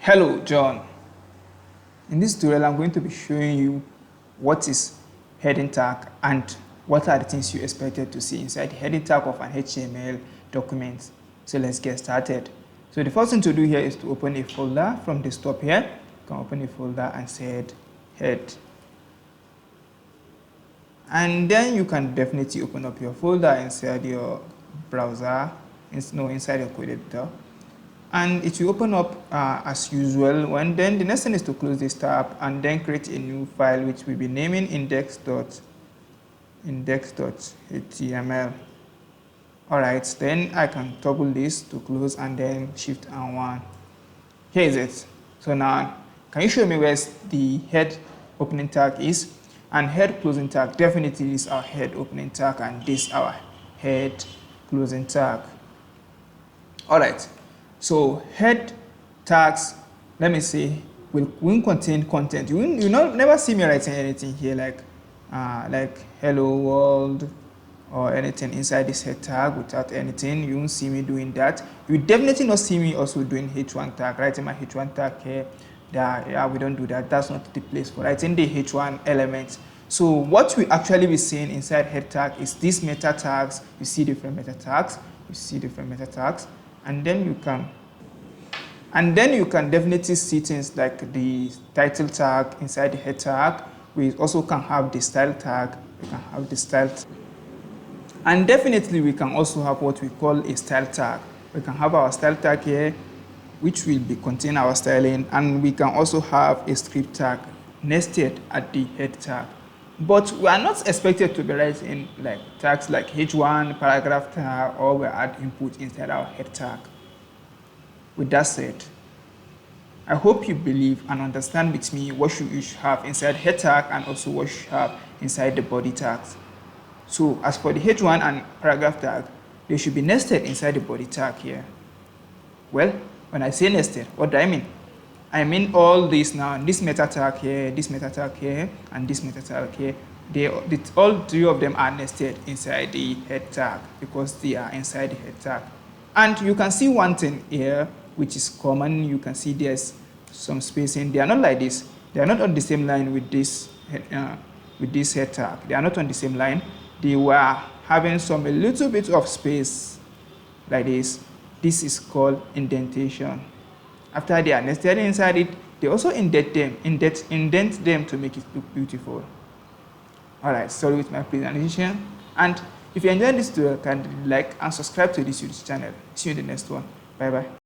Hello, John. In this tutorial, I'm going to be showing you what is heading tag and what are the things you expected to see inside the heading tag of an HTML document. So let's get started. So the first thing to do here is to open a folder from desktop here. You can open a folder and set head. And then you can definitely open up your folder inside your browser, inside your code editor. And it will open up as usual. And then the next thing is to close this tab and then create a new file which we'll be naming index.html. Alright, then I can toggle this to close and then shift and 1. Here is it. So now, can you show me where the head opening tag is? And head closing tag, definitely is our head opening tag and this our head closing tag. Alright. So head tags, let me say, will contain content. You will never see me writing anything here like hello world or anything inside this head tag without anything. You won't see me doing that. You will definitely not see me also doing h1 tag, writing my h1 tag here. Yeah, we don't do that. That's not the place for writing the h1 element. So what we actually be seeing inside head tag is these meta tags. You see different meta tags. And then you can definitely see things like the title tag inside the head tag. We also can have the style tag. And definitely we can also have what we call a style tag. We can have our style tag here, which will contain our styling, and we can also have a script tag nested at the head tag. But we are not expected to be writing like tags like h1, paragraph tag, or we add input inside our head tag. With that said, I hope you believe and understand with me what you should have inside head tag and also what you should have inside the body tags. So as for the h1 and paragraph tag, they should be nested inside the body tag here. Well, when I say nested, what do I mean? I mean all this now, this meta tag here, this meta tag here, and this meta tag here. All three of them are nested inside the head tag because they are inside the head tag. And you can see one thing here, which is common. You can see there's some spacing. They are not like this. They are not on the same line with this head tag. They are not on the same line. They were having a little bit of space like this. This is called indentation. After they are nested inside it, they also indent them to make it look beautiful. Alright, sorry with my presentation. And if you enjoyed this tutorial, kindly like and subscribe to this YouTube channel. See you in the next one. Bye bye.